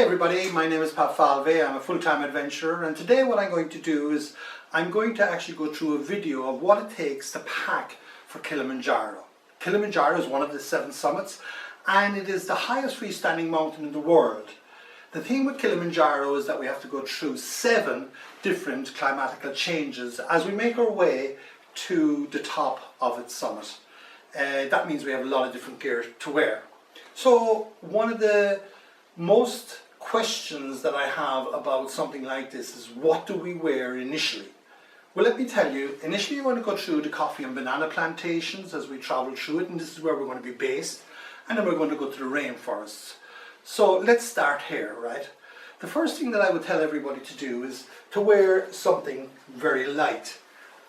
everybody, my name is Falvey. I'm a full-time adventurer, and today what I'm going to do is I'm going to actually go through a video of what it takes to pack for Kilimanjaro. Kilimanjaro is one of the 7 summits and it is the highest freestanding mountain in the world. The thing with Kilimanjaro is that we have to go through 7 different climatical changes as we make our way to the top of its summit. That means we have a lot of different gear to wear. So one of the most questions that I have about something like this is, what do we wear initially? Well, let me tell you, initially we're going to go through the coffee and banana plantations as we travel through it, and this is where we're going to be based, and then we're going to go to the rainforests. So let's start here, right? The first thing that I would tell everybody to do is to wear something very light.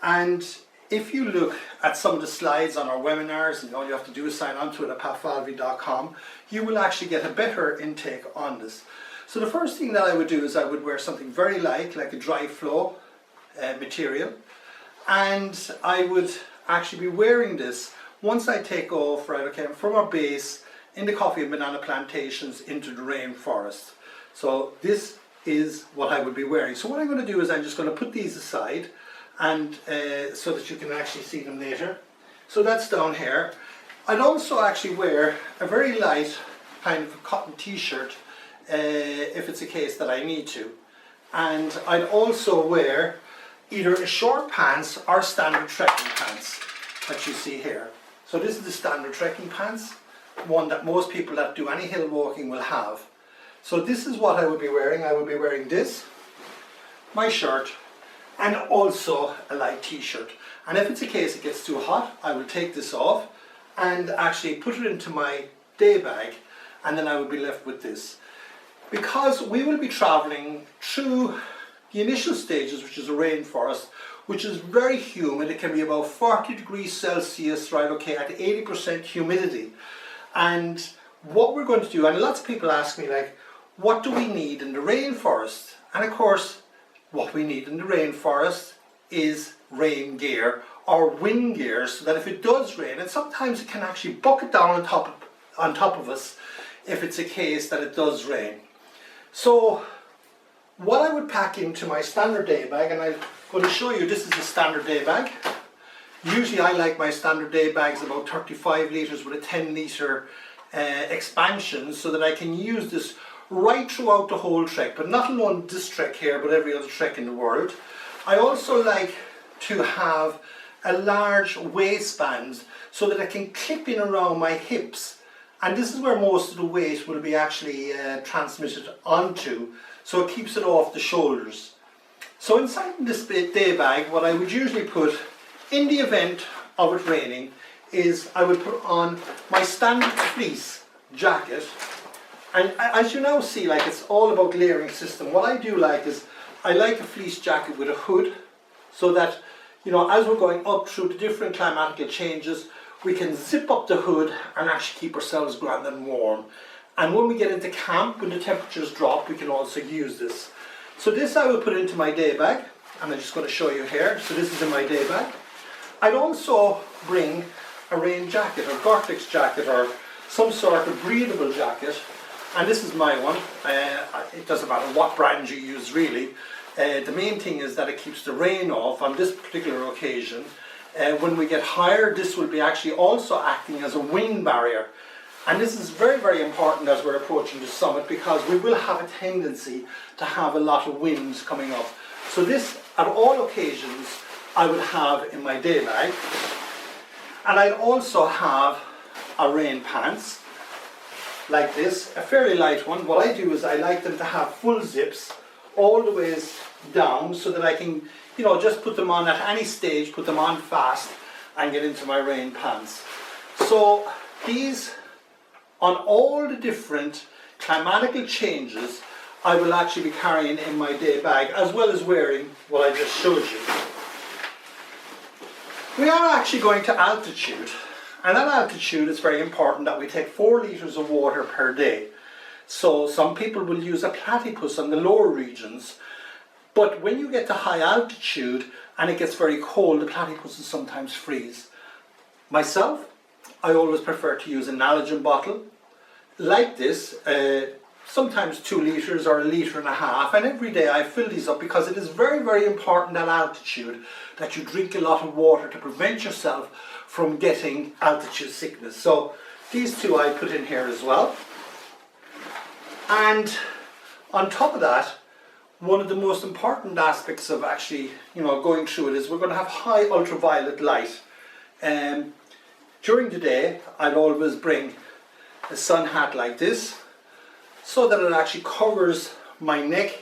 And if you look at some of the slides on our webinars, and all you have to do is sign on to it at patfalvey.com, you will actually get a better intake on this. So the first thing that I would do is I would wear something very light, like a dry flow material, and I would actually be wearing this once I take off, right, okay, from our base in the coffee and banana plantations into the rainforest. So this is what I would be wearing. So what I'm going to do is I'm just going to put these aside, and so that you can actually see them later. So that's down here. I'd also actually wear a very light kind of cotton t-shirt if it's a case that I need to. And I'd also wear either a short pants or standard trekking pants that you see here. So this is the standard trekking pants, one that most people that do any hill walking will have. So this is what I would be wearing. I would be wearing this, my shirt, and also a light t-shirt. And if it's a case it gets too hot, I will take this off and actually put it into my day bag, and then I will be left with this. Because we will be traveling through the initial stages, which is a rainforest, which is very humid. It can be about 40 degrees Celsius, right, okay, at 80% humidity. And what we're going to do, and lots of people ask me, like, what do we need in the rainforest? And of course, what we need in the rainforest is rain gear or wind gear, so that if it does rain, and sometimes it can actually bucket down on top of us if it's a case that it does rain. So what I would pack into my standard day bag, and I'm going to show you, this is a standard day bag. Usually I like my standard day bags about 35 litres with a 10 litre expansion, so that I can use this right throughout the whole trek, but not alone this trek here, but every other trek in the world. I also like to have a large waistband so that I can clip in around my hips, and this is where most of the weight will be actually transmitted onto, so it keeps it off the shoulders. So inside this day bag, what I would usually put in the event of it raining is I would put on my standard fleece jacket. And as you now see, like, it's all about layering system. What I do like is I like a fleece jacket with a hood, so that, you know, as we're going up through the different climatical changes, we can zip up the hood and actually keep ourselves grand and warm. And when we get into camp, when the temperatures drop, we can also use this. So this I will put into my day bag, and I'm just going to show you here. So this is in my day bag. I'd also bring a rain jacket or Gore-Tex jacket or some sort of breathable jacket. And this is my one. It doesn't matter what brand you use, really. The main thing is that it keeps the rain off on this particular occasion. When we get higher, this will be actually also acting as a wind barrier. And this is very, very important as we're approaching the summit, because we will have a tendency to have a lot of winds coming up. So this, at all occasions, I would have in my day bag. And I'd also have a rain pants, like this, a fairly light one. What I do is I like them to have full zips all the ways down, so that I can, you know, just put them on at any stage, put them on fast and get into my rain pants. So these, on all the different climatical changes, I will actually be carrying in my day bag, as well as wearing what I just showed you. We are actually going to altitude. And at altitude, it's very important that we take 4 litres of water per day. So some people will use a platypus on the lower regions, but when you get to high altitude and it gets very cold, the platypuses sometimes freeze. Myself, I always prefer to use an allergen bottle like this, sometimes 2 litres or 1.5 litres, and every day I fill these up because it is very, very important at altitude that you drink a lot of water to prevent yourself from getting altitude sickness. So these 2 I put in here as well. And on top of that, one of the most important aspects of actually, going through it is we're going to have high ultraviolet light. During the day, I'd always bring a sun hat like this, so that it actually covers my neck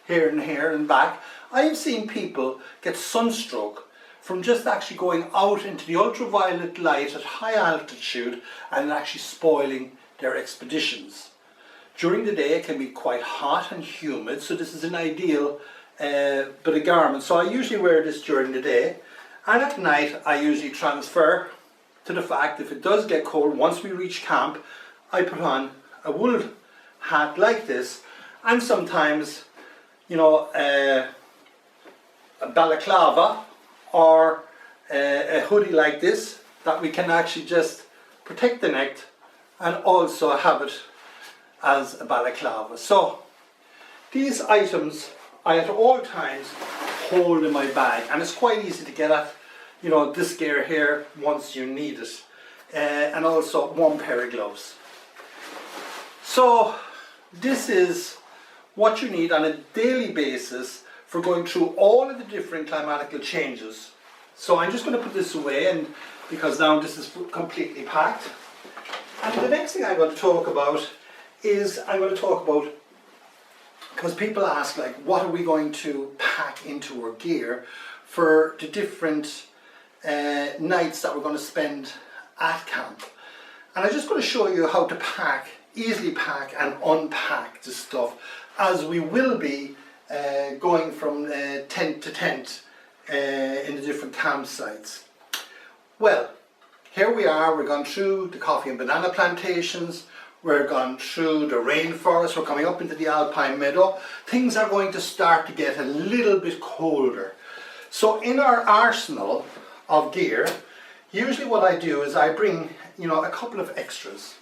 here and back. I have seen people get sunstroke from just actually going out into the ultraviolet light at high altitude and actually spoiling their expeditions. During the day it can be quite hot and humid, so this is an ideal bit of garment. So I usually wear this during the day, and at night I usually transfer to the fact if it does get cold, once we reach camp, I put on a wool hat like this, and sometimes a balaclava or a hoodie like this that we can actually just protect the neck and also have it as a balaclava. So these items I at all times hold in my bag, and it's quite easy to get at this gear here once you need it, and also 1 pair of gloves. So this is what you need on a daily basis for going through all of the different climatical changes. So I'm just going to put this away, and because now this is completely packed. And the next thing I'm going to talk about is because people ask, like, what are we going to pack into our gear for the different nights that we're going to spend at camp. And I'm just going to show you how to easily pack and unpack the stuff, as we will be going from tent to tent in the different campsites. Well, here we are, we're gone through the coffee and banana plantations, we're gone through the rainforest, we're coming up into the alpine meadow. Things are going to start to get a little bit colder. So in our arsenal of gear, usually what I do is I bring a couple of extras.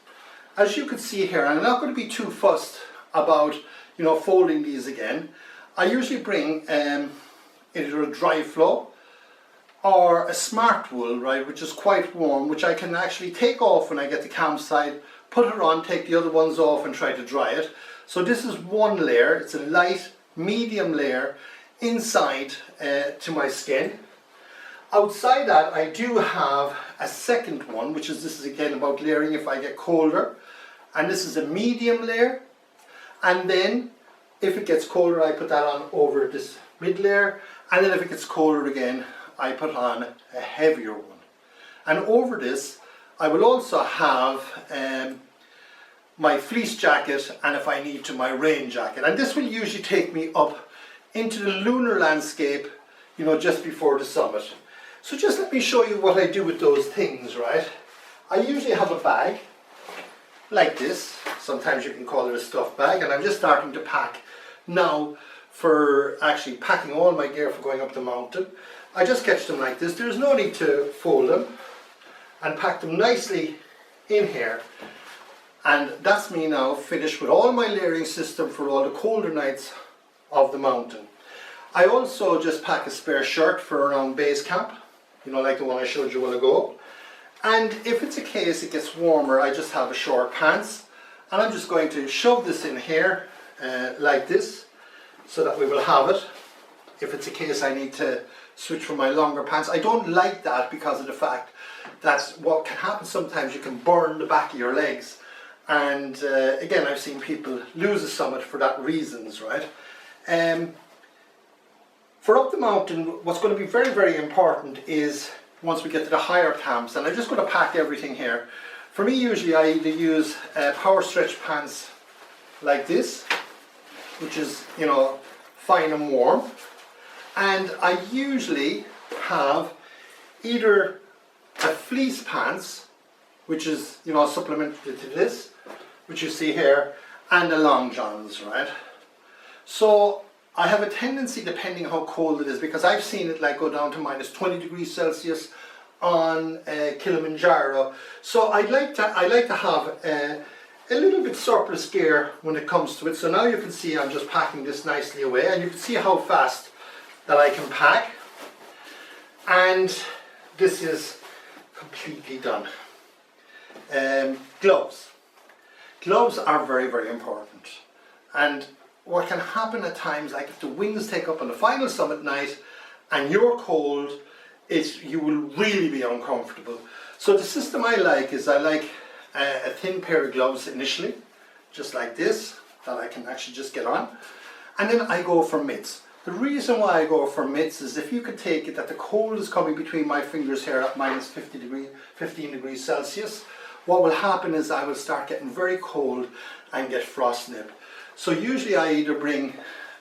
As you can see here, and I'm not going to be too fussed about folding these again. I usually bring either a dry flow or a smart wool, right, which is quite warm, which I can actually take off when I get to campsite, put it on, take the other ones off and try to dry it. So this is 1 layer, it's a light medium layer inside to my skin. Outside that I do have a second one, which is, this is again about layering if I get colder, and this is a medium layer, and then if it gets colder I put that on over this mid layer, and then if it gets colder again I put on a heavier one. And over this I will also have my fleece jacket, and if I need to, my rain jacket. And this will usually take me up into the lunar landscape, just before the summit. So just let me show you what I do with those things, right? I usually have a bag like this. Sometimes you can call it a stuff bag, and I'm just starting to pack now for actually packing all my gear for going up the mountain. I just catch them like this. There's no need to fold them, and pack them nicely in here. And that's me now finished with all my layering system for all the colder nights of the mountain. I also just pack a spare shirt for around base camp, like the one I showed you a while ago. And if it's a case it gets warmer, I just have a short pants, and I'm just going to shove this in here like this, so that we will have it. If it's a case I need to switch from my longer pants, I don't like that because of the fact that what can happen sometimes, you can burn the back of your legs. And again, I've seen people lose a summit for that reasons, right? For up the mountain, what's going to be very, very important is once we get to the higher camps, and I'm just going to pack everything here. For me, usually I either use power stretch pants like this, which is, fine and warm. And I usually have either a fleece pants, which is, supplementary to this, which you see here, and a long johns, right? So I have a tendency, depending how cold it is, because I've seen it like go down to minus 20 degrees Celsius on Kilimanjaro. So I like to have a little bit surplus gear when it comes to it. So now you can see I'm just packing this nicely away, and you can see how fast that I can pack. And this is completely done. Gloves. Gloves are very, very important. And what can happen at times, like if the winds take up on the final summit night and you're cold, you will really be uncomfortable. So the system I like is a thin pair of gloves initially, just like this, that I can actually just get on. And then I go for mitts. The reason why I go for mitts is if you can take it that the cold is coming between my fingers here at minus 15 degrees Celsius, what will happen is I will start getting very cold and get frostnip. So usually I either bring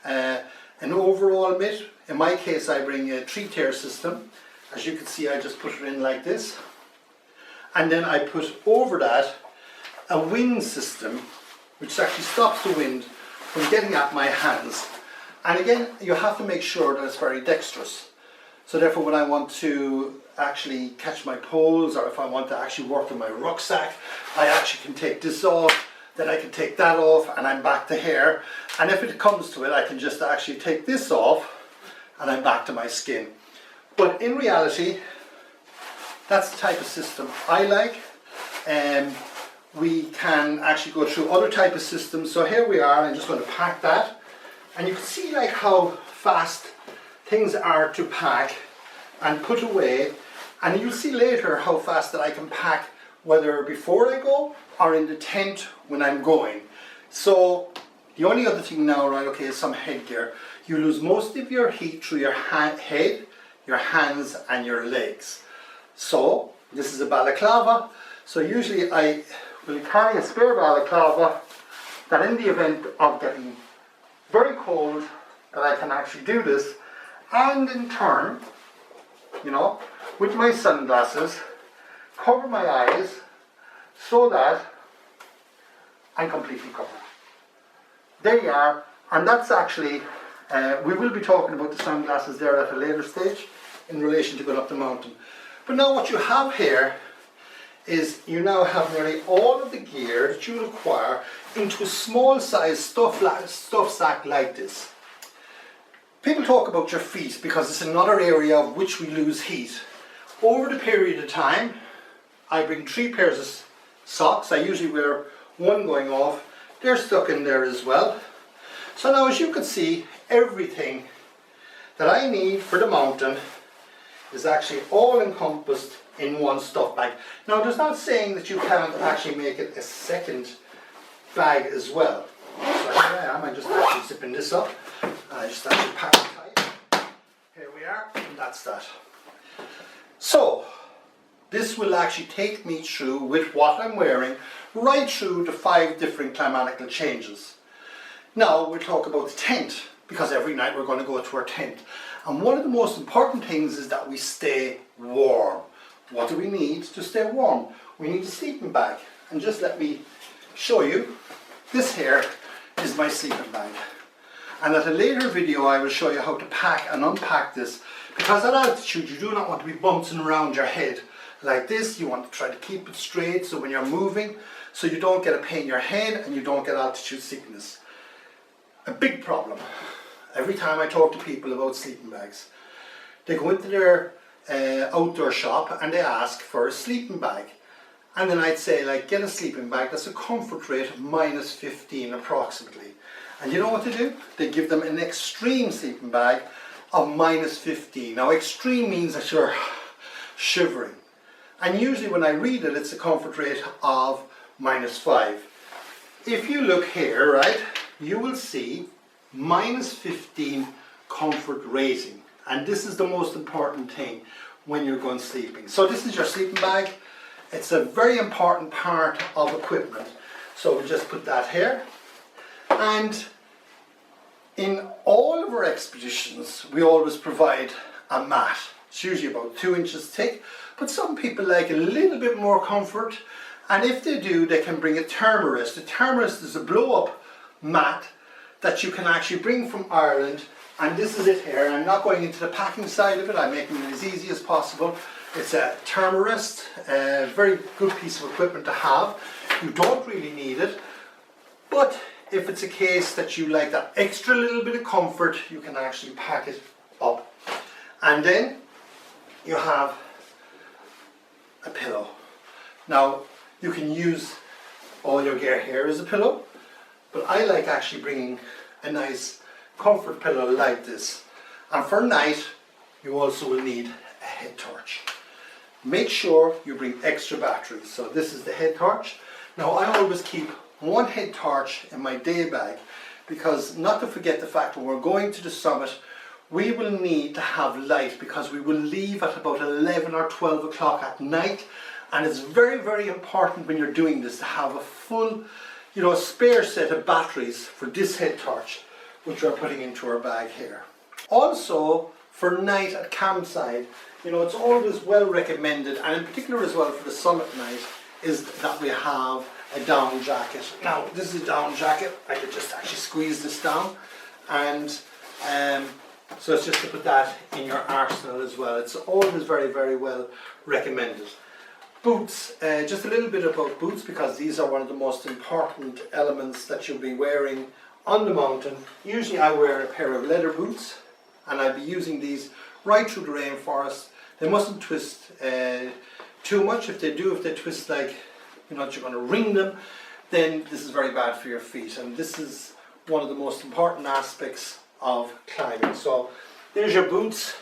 an overall mitt. In my case I bring a 3-tier system. As you can see, I just put it in like this. And then I put over that a wind system, which actually stops the wind from getting at my hands. And again, you have to make sure that it's very dexterous. So therefore, when I want to actually catch my poles, or if I want to actually work on my rucksack, I actually can take this off, then I can take that off, and I'm back to here. And if it comes to it, I can just actually take this off, and I'm back to my skin. But in reality, that's the type of system I like. We can actually go through other type of systems. So here we are, I'm just going to pack that. And you can see like how fast things are to pack and put away. And you'll see later how fast that I can pack, whether before I go or in the tent when I'm going. So the only other thing now, right, okay, is some headgear. You lose most of your heat through your head, your hands and your legs. So this is a balaclava. So usually I will carry a spare balaclava that in the event of getting very cold that I can actually do this, and in turn, you know, with my sunglasses, cover my eyes so that I'm completely covered. There you are, and that's actually, we will be talking about the sunglasses there at a later stage in relation to going up the mountain. But now what you have here is you now have nearly all of the gear that you require into a small size stuff sack like this. People talk about your feet because it's another area of which we lose heat. Over the period of time, I bring 3 pairs of socks. I usually wear one going off. They're stuck in there as well. So now as you can see, everything that I need for the mountain is actually all encompassed in one stuff bag. Now there's not saying that you can't actually make it a second bag as well. So here I am, I'm just actually zipping this up. I just actually pack it tight. Here we are, and that's that. So this will actually take me through with what I'm wearing right through the 5 different climatical changes. Now we'll talk about the tent, because every night we're going to go to our tent. And one of the most important things is that we stay warm. What do we need to stay warm? We need a sleeping bag. And just let me show you. This here is my sleeping bag. And at a later video I will show you how to pack and unpack this, because at altitude you do not want to be bouncing around your head like this. You want to try to keep it straight so when you're moving, so you don't get a pain in your head and you don't get altitude sickness. A big problem. Every time I talk to people about sleeping bags, they go into their outdoor shop and they ask for a sleeping bag. And then I'd say, like, get a sleeping bag that's a comfort rate of minus 15 approximately. And you know what they do? They give them an extreme sleeping bag of minus 15. Now extreme means that you're shivering. And usually when I read it, it's a comfort rate of minus 5. If you look here, right, you will see minus 15 comfort rating. And this is the most important thing when you're going sleeping. So this is your sleeping bag. It's a very important part of equipment. So we'll just put that here. And in all of our expeditions, we always provide a mat. It's usually about 2 inches thick, but some people like a little bit more comfort. And if they do, they can bring a thermarest. A thermarest is a blow-up mat that you can actually bring from Ireland, and this is it here. I'm not going into the packing side of it, I'm making it as easy as possible. It's a thermarest, a very good piece of equipment to have. You don't really need it, but if it's a case that you like that extra little bit of comfort, you can actually pack it up. And then you have a pillow. Now you can use all your gear here as a pillow, but I like actually bringing a nice comfort pillow like this. And for night, you also will need a head torch. Make sure you bring extra batteries. So this is the head torch. Now I always keep one head torch in my day bag, because not to forget the fact when we're going to the summit, we will need to have light, because we will leave at about 11 or 12 o'clock at night, and it's very, very important when you're doing this to have a full, spare set of batteries for this head torch, which we're putting into our bag here. Also, for night at campsite, it's always well recommended, and in particular as well for the summit night, is that we have a down jacket. Now, this is a down jacket. I could just actually squeeze this down, and so it's just to put that in your arsenal as well. It's always very, very well recommended. Boots, just a little bit about boots, because these are one of the most important elements that you'll be wearing on the mountain. Usually I wear a pair of leather boots, and I'll be using these right through the rainforest. They mustn't twist too much. If they twist like, you're going to wring them, then this is very bad for your feet. And this is one of the most important aspects of climbing. So there's your boots.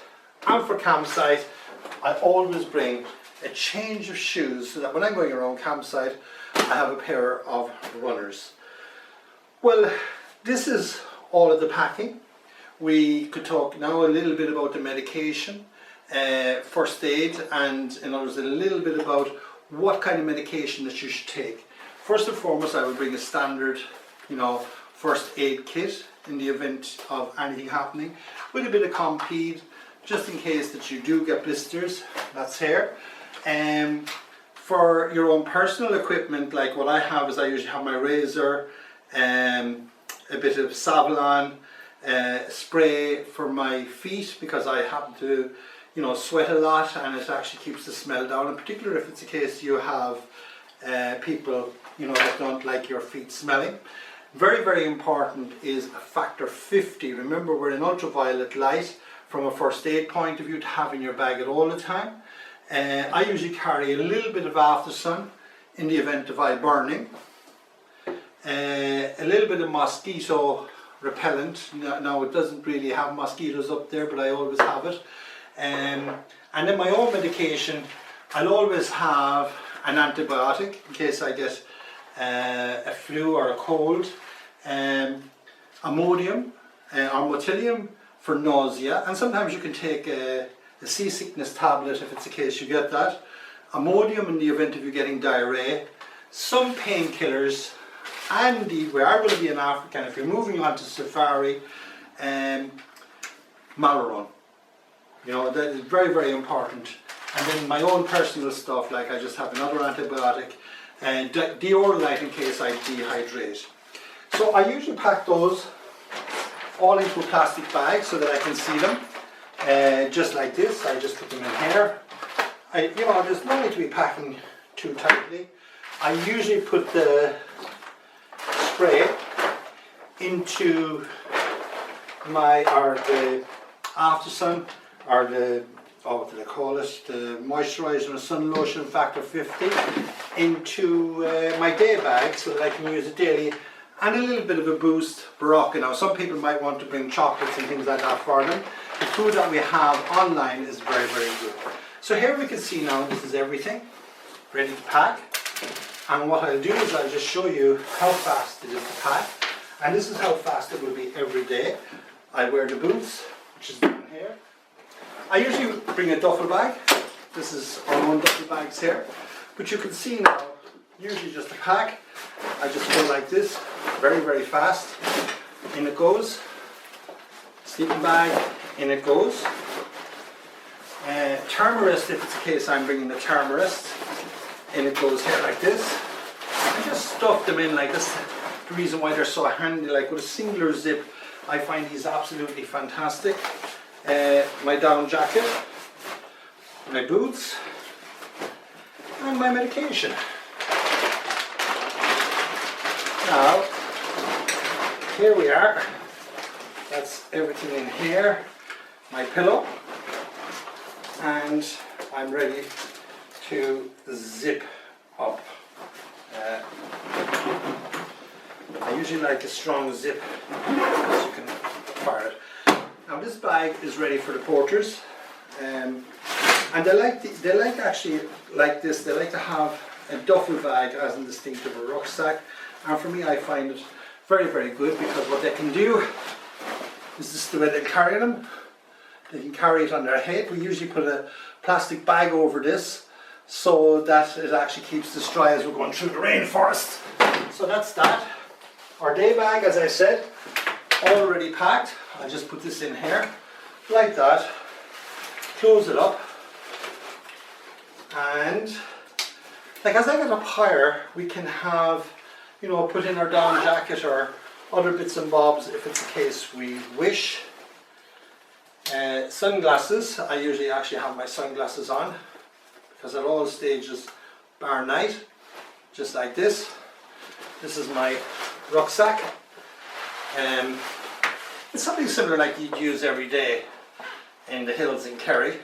And for campsite, I always bring a change of shoes, so that when I'm going around campsite, I have a pair of runners. Well, this is all of the packing. We could talk now a little bit about the medication, first aid, and a little bit about what kind of medication that you should take. First and foremost, I would bring a standard, first aid kit in the event of anything happening, with a bit of Compeed, just in case that you do get blisters. That's here. For your own personal equipment, like what I have is I usually have my razor, a bit of Savlon, spray for my feet, because I happen to sweat a lot, and it actually keeps the smell down, in particular if it's a case you have people that don't like your feet smelling. Very, very important is a factor 50. Remember, we're in ultraviolet light from a first aid point of view to have in your bag at all the time. I usually carry a little bit of after sun in the event of eye burning, a little bit of mosquito repellent. Now it doesn't really have mosquitoes up there, but I always have it. And then my own medication, I'll always have an antibiotic in case I get a flu or a cold, Imodium or Motilium for nausea, and sometimes you can take a seasickness tablet if it's the case you get that, Imodium in the event of you getting diarrhea, some painkillers, and indeed we are going to be in Africa, and if you're moving on to safari, Malarone. That is very, very important. And then my own personal stuff, like I just have another antibiotic, and Deorolite in case I dehydrate. So I usually pack those all into a plastic bag so that I can see them, just like this. I just put them in here. There's no need to be packing too tightly. I usually put the spray into the after sun, or what do they call it, the moisturiser and sun lotion factor 50 into my day bag, so that I can use it daily, and a little bit of a boost Barocca. Now some people might want to bring chocolates and things like that for them. The food that we have online is very, very good. So here we can see now this is everything ready to pack, and what I'll do is I'll just show you how fast it is to pack, and this is how fast it will be every day. I wear the boots, which is down here. I usually bring a duffel bag. This is our own duffel bags here, but you can see now, usually just a pack, I just go like this, very, very fast, in it goes, sleeping bag, in it goes. Thermarest, if it's the case I'm bringing the Thermarest, in it goes here like this. I just stuff them in like this. The reason why they're so handy, like with a singular zip, I find these absolutely fantastic. My down jacket, my boots, and my medication. Now, here we are. That's everything in here. My pillow. And I'm ready to zip up. I usually like a strong zip because you can fire it. Now this bag is ready for the porters, and they like this. They like to have a duffel bag as distinct of a rucksack, and for me I find it very, very good because what they can do is this is the way they carry them. They can carry it on their head. We usually put a plastic bag over this so that it actually keeps this dry as we're going through the rainforest. So that's that. Our day bag, as I said, already packed. I'll just put this in here like that, close it up, and like as I get up higher we can have, you know, put in our down jacket or other bits and bobs if it's the case we wish. Sunglasses, I usually actually have my sunglasses on because at all stages bar night, just like this. This is my rucksack. It's something similar like you'd use every day in the hills in Kerry.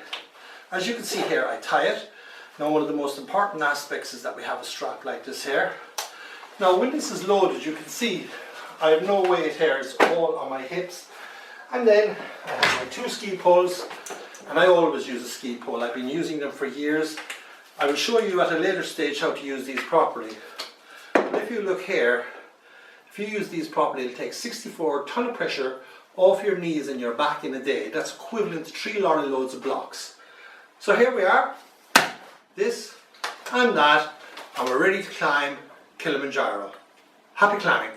As you can see here, I tie it. Now one of the most important aspects is that we have a strap like this here. Now when this is loaded, you can see I have no weight here, it's all on my hips. And then I have my 2 ski poles, and I always use a ski pole. I've been using them for years. I will show you at a later stage how to use these properly. But if you look here, if you use these properly, it'll take 64 ton of pressure off your knees and your back in a day. That's equivalent to 3 lorry loads of blocks. So here we are, this and that, and we're ready to climb Kilimanjaro. Happy climbing!